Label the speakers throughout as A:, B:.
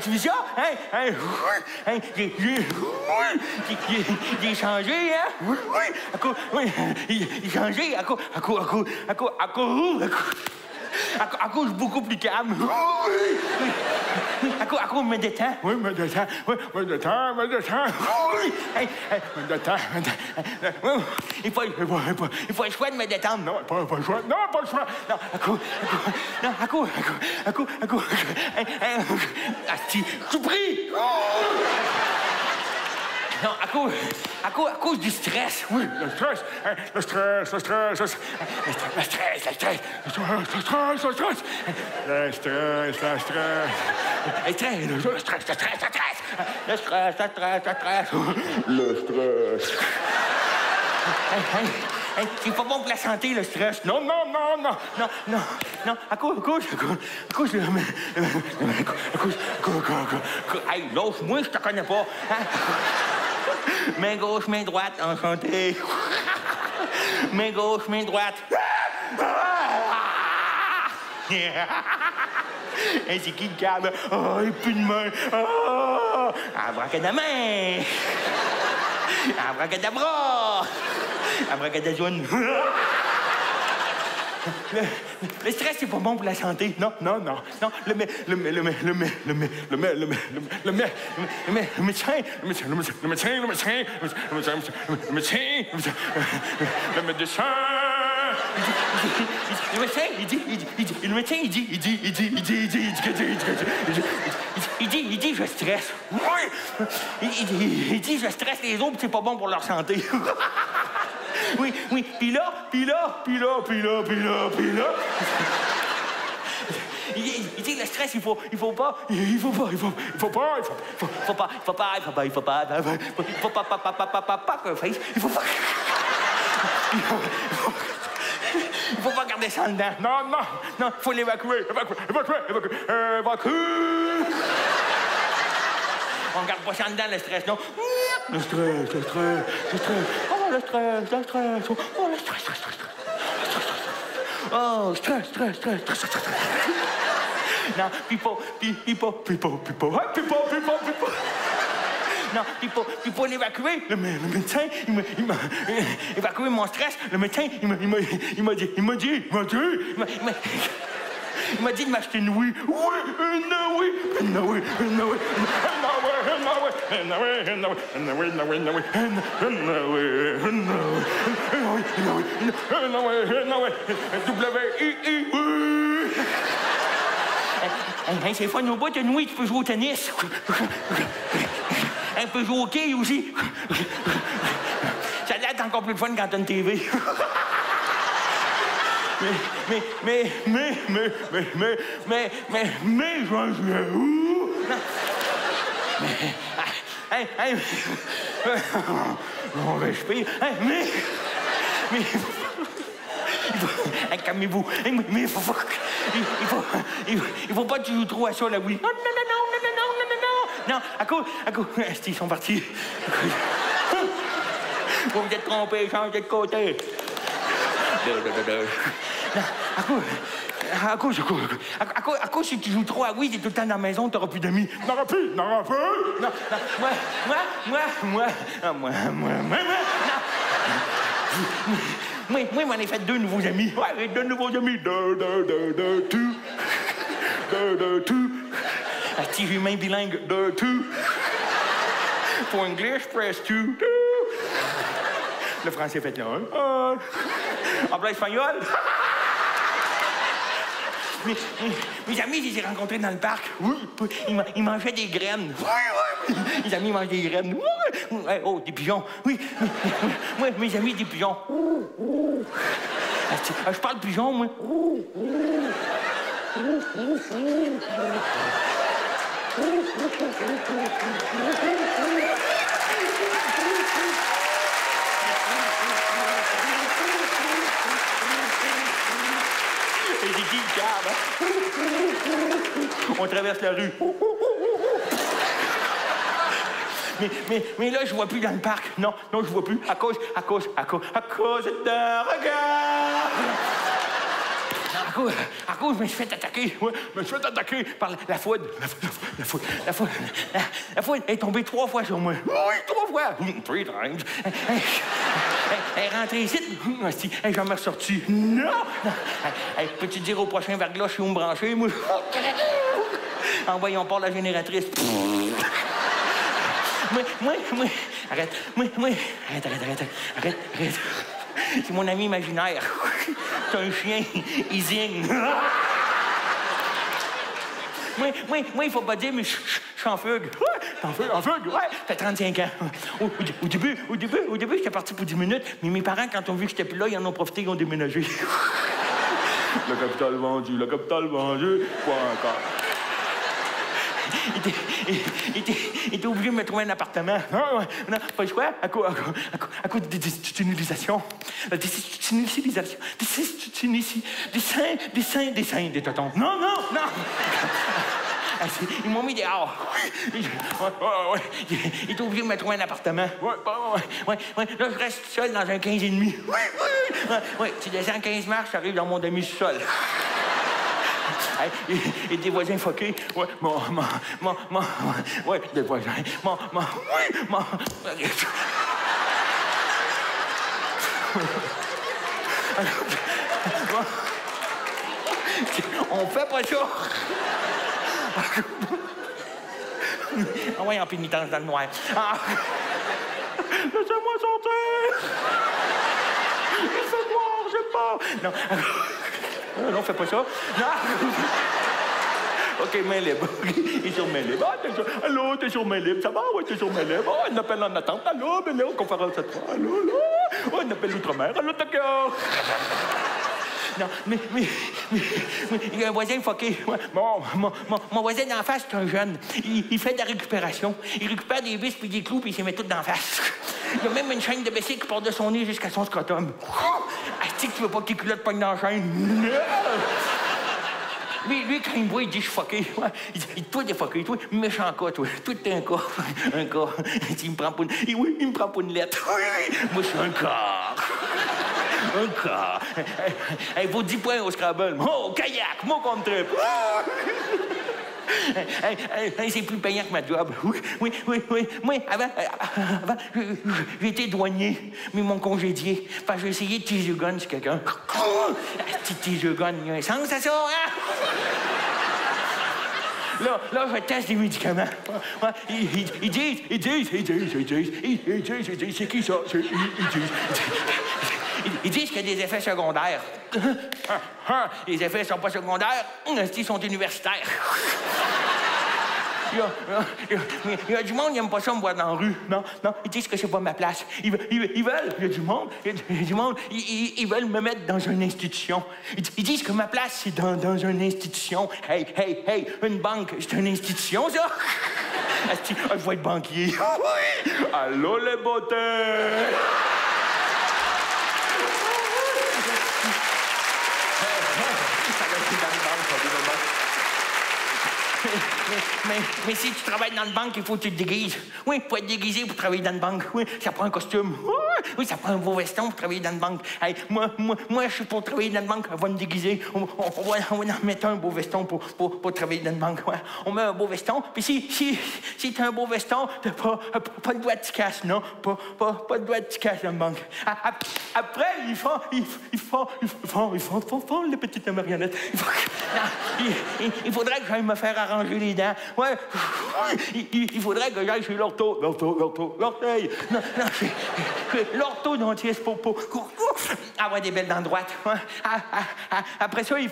A: Tu vis ça? Hein? J'ai changé, hein? J'ai changé à cause beaucoup plus calme. À cause me détend.
B: Oui, me détend. Oui, me détend.
A: Il faut le choix de me détendre.
B: Non, pas le choix. Non, pas le choix.
A: Non, à cause. Asti, je suis pris. Non, à cause du stress.
B: Oui, le stress. Le stress.
A: C'est pas bon pour la santé, le stress.
B: Non.
A: À cause. Hey, lâche-moi, je te connais pas. Hein? Main gauche, main droite, enchanté. Main gauche, main droite. Hey, c'est qui le câble? Oh, il n'y a plus de main. Oh, abracadabra. Abracadabra. Abracadazoune. Le stress, c'est pas bon pour la santé. Non. Le médecin. Il dit, je stresse. Oui. Il dit, je stresse les autres, c'est pas bon pour leur santé. Oui. Puis là. Il dit, le stress, il faut pas garder ça en dedans. Non, il faut l'évacuer. Évacue. On garde pas ça en dedans, le stress, non? Le stress. Oh, le stress. Oh, stress. Non, pipo. Non, il faut l'évacuer. Le médecin, il m'a évacué mon stress. Le médecin, il m'a dit de m'acheter une Wii. Une Wii. Hey, c'est fun au bout d'une Wii, tu peux jouer au tennis. Un peu jouer au quai aussi. Ça a l'air encore plus fun quand t'as une TV. Mais, j'en viens où? On respire. Mais, calmez-vous. Mais il faut pas que tu joues trop à ça, là, oui. Non, à cause. Ils sont partis. Vous vous êtes trompés, changez de côté. Non, à cause, si tu joues trop à oui, t'es tout le temps dans la maison, t'auras plus d'amis.
B: N'aura plus.
A: Non, moi, m'en ai fait 2 nouveaux amis. Ouais, 2 nouveaux amis. Two. Asti, j'ai main bilingue. 2. For English, press 2. Le français fait là. En plein espagnol. Mes amis, je les ai rencontrés dans le parc. Ils mangeaient des graines. Mes amis mangent des graines. Oh, des pigeons. Oui. Moi, mes amis, des pigeons. Je parle pigeon, moi. On traverse la rue. Mais là, je vois plus dans le parc. Non, je vois plus. À cause d'un regard. À cause, je me suis fait attaquer.
B: Ouais, je me suis fait attaquer.
A: Par la foudre. La foudre est tombée 3 fois sur moi.
B: Oui, 3 fois.
A: 3 times. Elle est rentrée ici. Hey, j'en ai ressorti.
B: Non.
A: Hey, peux-tu dire au prochain verglas, je suis où me brancher, moi? Envoyons part la génératrice. Moi. Arrête. Arrête. C'est mon ami imaginaire. C'est un chien. Il zigne. Moi, il faut pas dire, mais je suis en fugue.
B: En fugue?
A: Ouais, ça fait 35 ans. Au début, j'étais parti pour 10 minutes, mais mes parents, quand ils ont vu que j'étais plus là, ils en ont profité, ils ont déménagé.
B: Le capital vendu, quoi encore?
A: Il était obligé de me trouver un appartement. Non, pas le choix, à cause de désinstitutionnalisation. La désinstitutionnalisation. Des seins, des totons. Non! Ils m'ont mis dehors. Ouais. Il était obligé de me trouver un appartement. Ouais. Là, je reste seul dans un 15,5. Ouais. Tu descends 15 marches, tu arrives dans mon demi-sol. Et des voisins fuckés. Ouais, ouais, des voisins. On fait pas ça. Ah ouais, en pénitence dans le noir.
B: Laissez-moi sortir.
A: Il fait noir, j'aime pas. Non, fais pas ça. Non. OK, main libre. Il est sur main libre. Allô, t'es sur main libre. Ça va? Oui, t'es sur main libre. Oh, on appelle en attente. Allô, mais là, conférence à toi. Allô, là. Oh, on appelle l'outre-mer. Allô, d'accord. Non, mais il y a un voisin fucké. Ouais. Mon voisin d'en face, c'est un jeune. Il fait de la récupération. Il récupère des vis puis des clous puis il s'y met tout d'en face. Il y a même une chaîne de bicycle qui part de son nez jusqu'à son scrotum. Asti que tu veux pas que tes culottes pognent dans la chaîne? Lui, quand il me voit, il dit « je suis fucké ». Il dit « toi, t'es fucké, toi, méchant cas, toi. Toi, t'es un cas. » Un cas. Il me prend pour une... Oui, il me prend pour une lettre. Moi, je suis un cas. Un cas. Il vaut 10 points au Scrabble. Oh, kayak, mon contre-trip. C'est plus payant que ma job. Oui. Moi, avant j'ai été douanier, mais ils m'ont congédié. Parce que j'ai essayé de teaser gun sur quelqu'un. Teaser gun, il y a un sens à ça, hein? Là, je teste des médicaments. Ils disent, c'est qui ça? Ils disent qu'il y a des effets secondaires. Les effets sont pas secondaires, ils sont universitaires. Il y a du monde qui n'aime pas ça me voir dans la rue. Non, ils disent que c'est pas ma place. Ils veulent, il y a du monde, ils veulent me mettre dans une institution. Ils disent que ma place, c'est dans une institution. Hey, une banque, c'est une institution, ça? Je vais être banquier.
B: Allô, les beautés!
A: Mais si tu travailles dans une banque, il faut que tu te déguises. Oui, il faut être déguisé pour travailler dans une banque. Oui, ça prend un costume. Oui, ça prend un beau veston pour travailler dans une banque. Hey, moi, je suis pour travailler dans une banque. On va me déguiser. On va en mettre un beau veston pour travailler dans une banque. Ouais. On met un beau veston. Puis si tu as un beau veston, t'as pas de doigt de casse, non? Pas de doigt de casse dans une banque. Après, ils font les petites marionnettes. Il faudrait que j'aille me faire arranger les dents. Ouais. Il faudrait que j'aille chez l'orteil. Non, l'orthodontiste pour avoir des belles dents droites. Après ça, il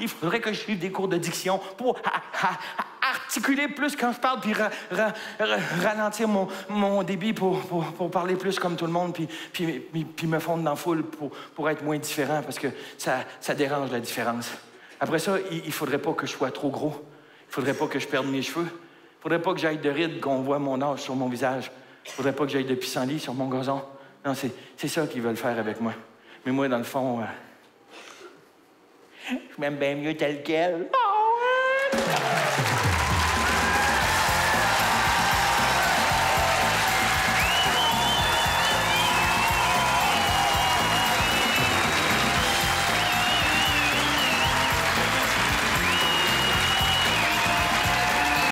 A: faudrait que je suive des cours de diction pour articuler plus quand je parle, puis ralentir mon débit pour parler plus comme tout le monde, puis me fondre dans la foule pour être moins différent, parce que ça dérange la différence. Après ça, il faudrait pas que je sois trop gros. Il faudrait pas que je perde mes cheveux. Il faudrait pas que j'aille de rides, qu'on voit mon âge sur mon visage. Il faudrait pas que j'aille de pissenlit sur mon gazon. Non, c'est ça qu'ils veulent faire avec moi. Mais moi, dans le fond, je m'aime bien mieux tel quel. Oh, ouais.